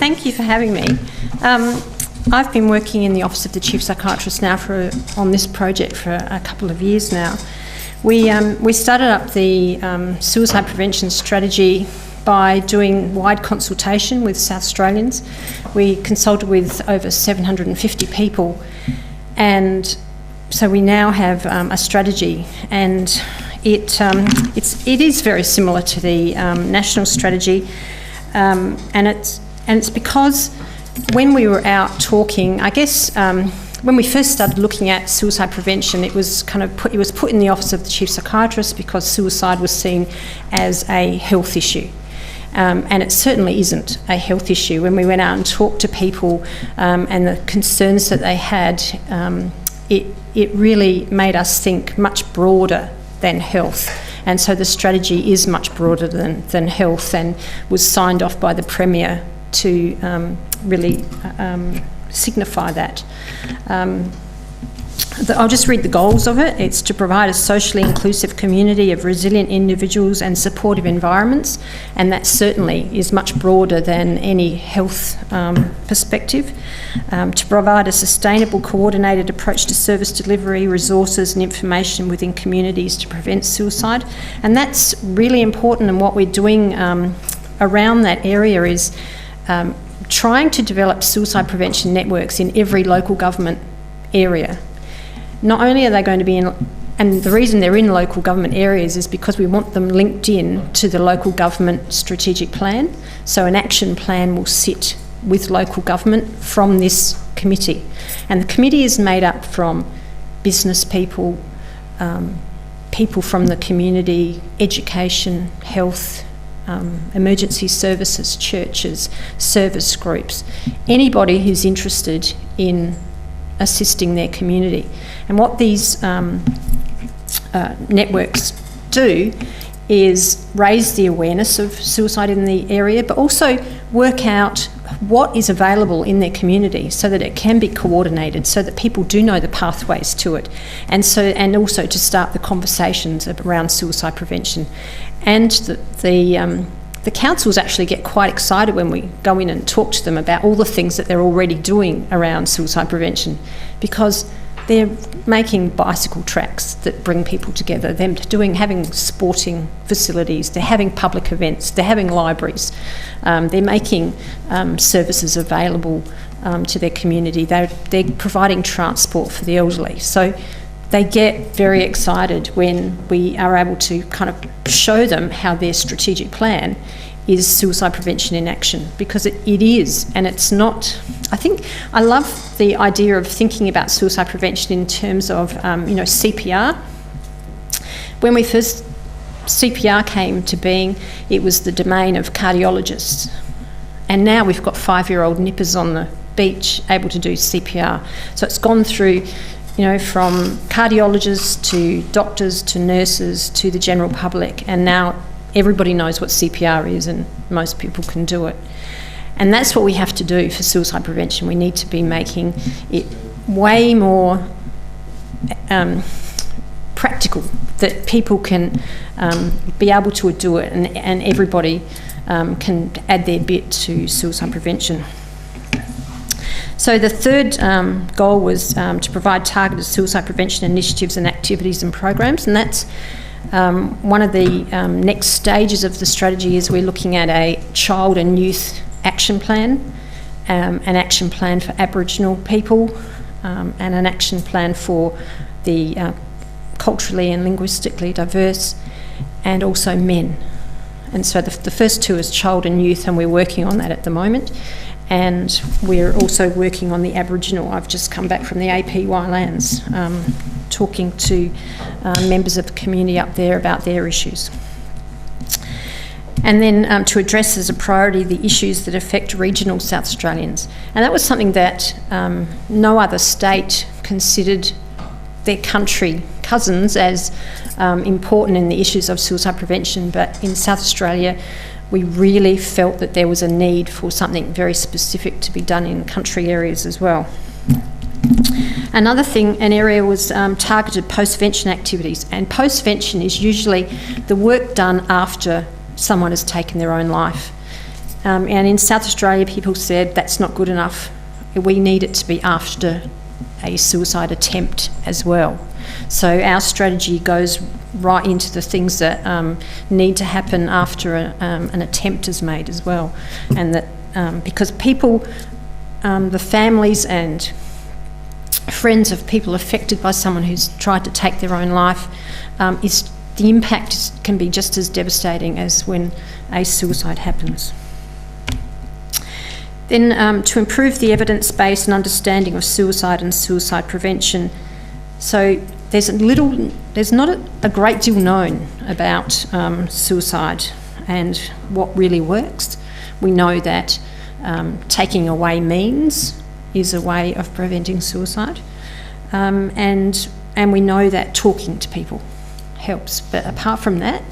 thank you for having me. I've been working in the Office of the Chief Psychiatrist now on this project for a couple of years now. We started up the suicide prevention strategy by doing wide consultation with South Australians. We consulted with over 750 people, and so we now have a strategy, and it is very similar to the national strategy, and it's because when we were out talking, I guess when we first started looking at suicide prevention, it was put in the Office of the Chief Psychiatrist because suicide was seen as a health issue. And it certainly isn't a health issue. When we went out and talked to people and the concerns that they had, it really made us think much broader than health. And so the strategy is much broader than health, and was signed off by the Premier to really signify that. I'll just read the goals of it. It's to provide a socially inclusive community of resilient individuals and supportive environments, and that certainly is much broader than any health perspective. To provide a sustainable, coordinated approach to service delivery, resources and information within communities to prevent suicide. And that's really important, and what we're doing around that area is trying to develop suicide prevention networks in every local government area. Not only are they going to be in, and the reason they're in local government areas is because we want them linked in to the local government strategic plan. So an action plan will sit with local government from this committee. And the committee is made up from business people, people from the community, education, health, emergency services, churches, service groups, anybody who's interested in assisting their community. And what these networks do is raise the awareness of suicide in the area, but also work out what is available in their community so that it can be coordinated, so that people do know the pathways to it, and also to start the conversations around suicide prevention. And the councils actually get quite excited when we go in and talk to them about all the things that they're already doing around suicide prevention, because they're making bicycle tracks that bring people together, having sporting facilities, they're having public events, they're having libraries, they're making services available to their community, they're providing transport for the elderly. So they get very excited when we are able to kind of show them how their strategic plan is suicide prevention in action, because it is, and it's not. I think I love the idea of thinking about suicide prevention in terms of CPR. When CPR came to being, it was the domain of cardiologists, and now we've got 5-year-old nippers on the beach able to do CPR. So it's gone through, from cardiologists to doctors to nurses to the general public, and now everybody knows what CPR is and most people can do it. And that's what we have to do for suicide prevention. We need to be making it way more practical, that people can be able to do it, and everybody can add their bit to suicide prevention. So the third goal was to provide targeted suicide prevention initiatives and activities and programs, and that's one of the next stages of the strategy. Is we're looking at a child and youth action plan, an action plan for Aboriginal people, and an action plan for the culturally and linguistically diverse, and also men. And so the first two is child and youth, and we're working on that at the moment. And we're also working on the Aboriginal. I've just come back from the APY lands, talking to members of the community up there about their issues. And then to address as a priority the issues that affect regional South Australians. And that was something that no other state considered their country cousins as important in the issues of suicide prevention, but in South Australia we really felt that there was a need for something very specific to be done in country areas as well. Another thing, an area was targeted post-vention activities, and post-vention is usually the work done after someone has taken their own life. And in South Australia, people said that's not good enough. We need it to be after a suicide attempt as well. So our strategy goes right into the things that need to happen after an attempt is made as well. And that because people, the families and friends of people affected by someone who's tried to take their own life, the impact can be just as devastating as when a suicide happens. Then to improve the evidence base and understanding of suicide and suicide prevention. So there's not a great deal known about suicide and what really works. We know that taking away means is a way of preventing suicide, and we know that talking to people helps. But apart from that,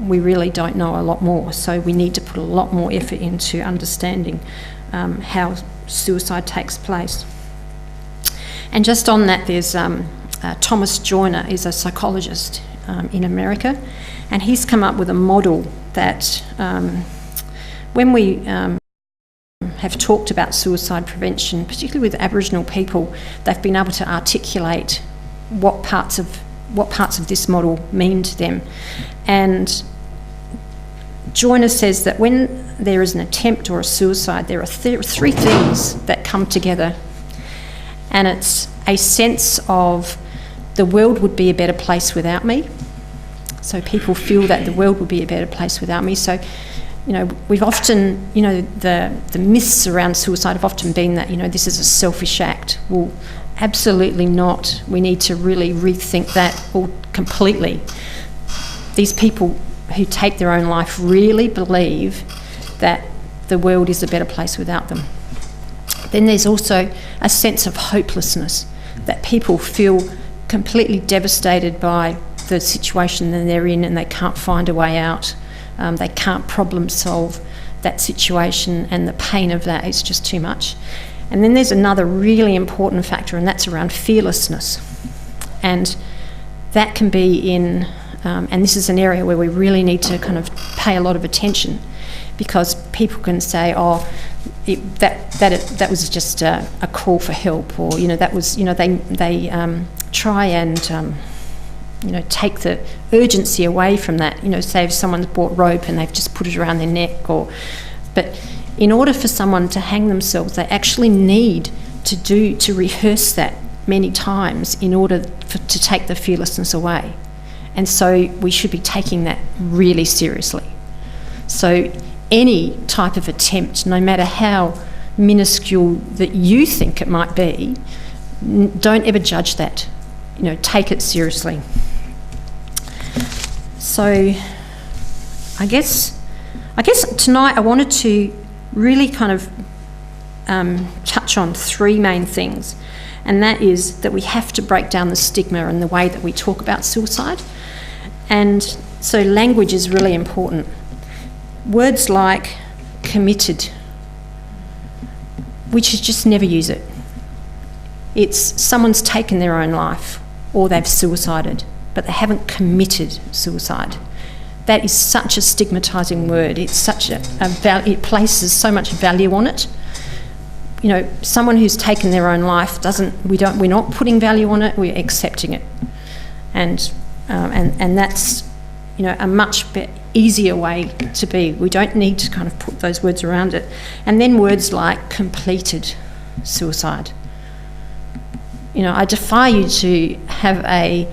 we really don't know a lot more. So we need to put a lot more effort into understanding how suicide takes place. And just on that, there's Thomas Joyner is a psychologist in America, and he's come up with a model that when we have talked about suicide prevention, particularly with Aboriginal people, they've been able to articulate what parts of this model mean to them. And Joyner says that when there is an attempt or a suicide, there are three things that come together, and it's a sense of the world would be a better place without me. So people feel that the world would be a better place without me. So, we've often, the myths around suicide have often been that, this is a selfish act. Well, absolutely not. We need to really rethink that all completely. These people who take their own life really believe that the world is a better place without them. Then there's also a sense of hopelessness, that people feel completely devastated by the situation that they're in and they can't find a way out. They can't problem solve that situation, and the pain of that is just too much. And then there's another really important factor, and that's around fearlessness. And that can be in, and this is an area where we really need to kind of pay a lot of attention, because people can say, that was just a call for help, or that was, they try and take the urgency away from that. Say if someone's bought rope and they've just put it around their neck, but in order for someone to hang themselves, they actually need to rehearse that many times in order to take the fearlessness away. And so we should be taking that really seriously. So any type of attempt, no matter how minuscule that you think it might be, don't ever judge that. Take it seriously. So I guess tonight I wanted to really kind of touch on three main things, and that is that we have to break down the stigma and the way that we talk about suicide. And so language is really important. Words like committed, we should just never use it. It's someone's taken their own life or they've suicided, but they haven't committed suicide. That is such a stigmatising word. It's such it places so much value on it. Someone who's taken their own life we're not putting value on it, we're accepting it. And that's, a much easier way to be. We don't need to kind of put those words around it. And then words like completed suicide. I defy you to have a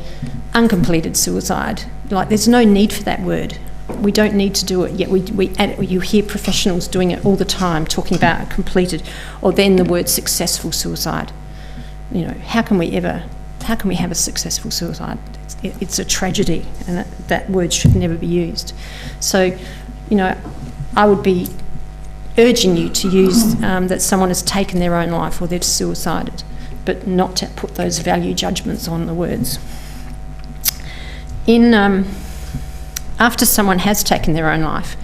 uncompleted suicide. There's no need for that word. We don't need to do it, yet you hear professionals doing it all the time, talking about a completed, or then the word successful suicide. How can we have a successful suicide? It's a tragedy, and that word should never be used. So, I would be urging you to use that someone has taken their own life or they've suicided, but not to put those value judgments on the words. After someone has taken their own life,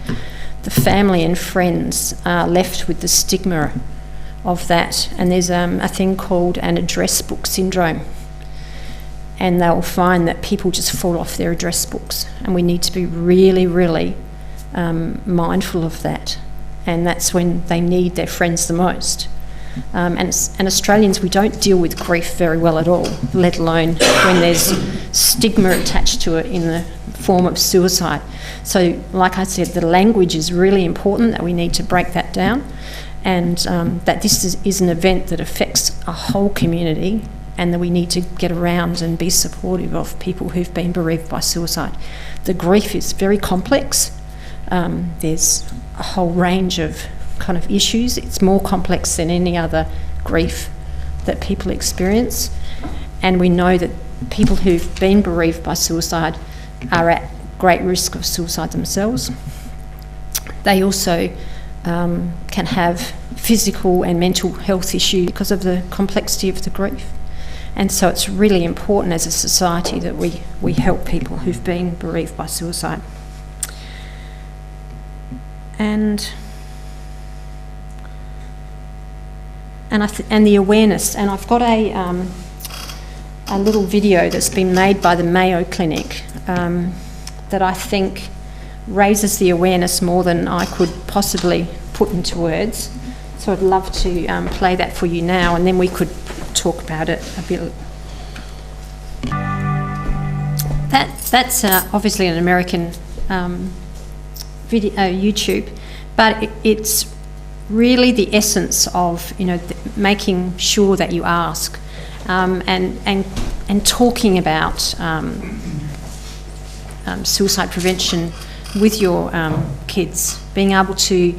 the family and friends are left with the stigma of that, and there's a thing called an address book syndrome, and they'll find that people just fall off their address books, and we need to be really, really mindful of that. and that's when they need their friends the most. And Australians, we don't deal with grief very well at all, let alone when there's stigma attached to it in the form of suicide. So, like I said, the language is really important, that we need to break that down, and that this is an event that affects a whole community, and that we need to get around and be supportive of people who've been bereaved by suicide. The grief is very complex. There's a whole range of kind of issues. It's more complex than any other grief that people experience, and we know that people who've been bereaved by suicide are at great risk of suicide themselves. They also can have physical and mental health issues because of the complexity of the grief, and so it's really important as a society that we help people who've been bereaved by suicide. And the awareness, and I've got a little video that's been made by the Mayo Clinic that I think raises the awareness more than I could possibly put into words. So I'd love to play that for you now, and then we could talk about it a bit. That's obviously an American video, YouTube, but it's really the essence of, making sure that you ask and talking about suicide prevention with your kids, being able to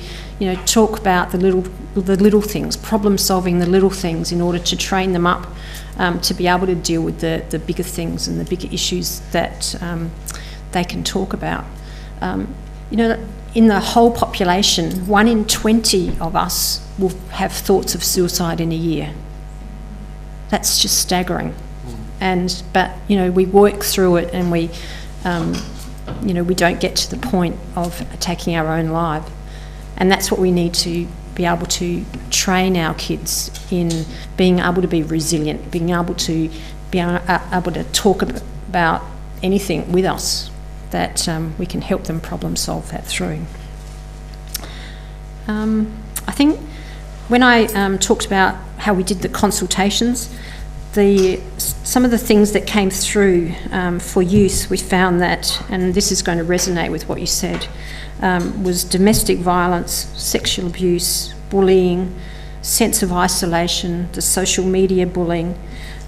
talk about the little things, problem solving the little things, in order to train them up to be able to deal with the bigger things and the bigger issues that they can talk about. In the whole population, 1 in 20 of us will have thoughts of suicide in a year. That's just staggering. But we work through it, and we don't get to the point of taking our own life. And that's what we need to be able to train our kids in, being able to be resilient, being able to talk about anything with us, that we can help them problem solve that through. I think when I talked about how we did the consultations, some of the things that came through for youth, we found that, and this is going to resonate with what you said, was domestic violence, sexual abuse, bullying, sense of isolation, the social media bullying,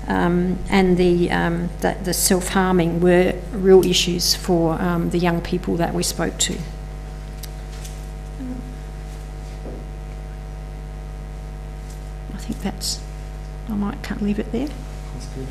and the self-harming were real issues for the young people that we spoke to. I think I can't leave it there. That's good.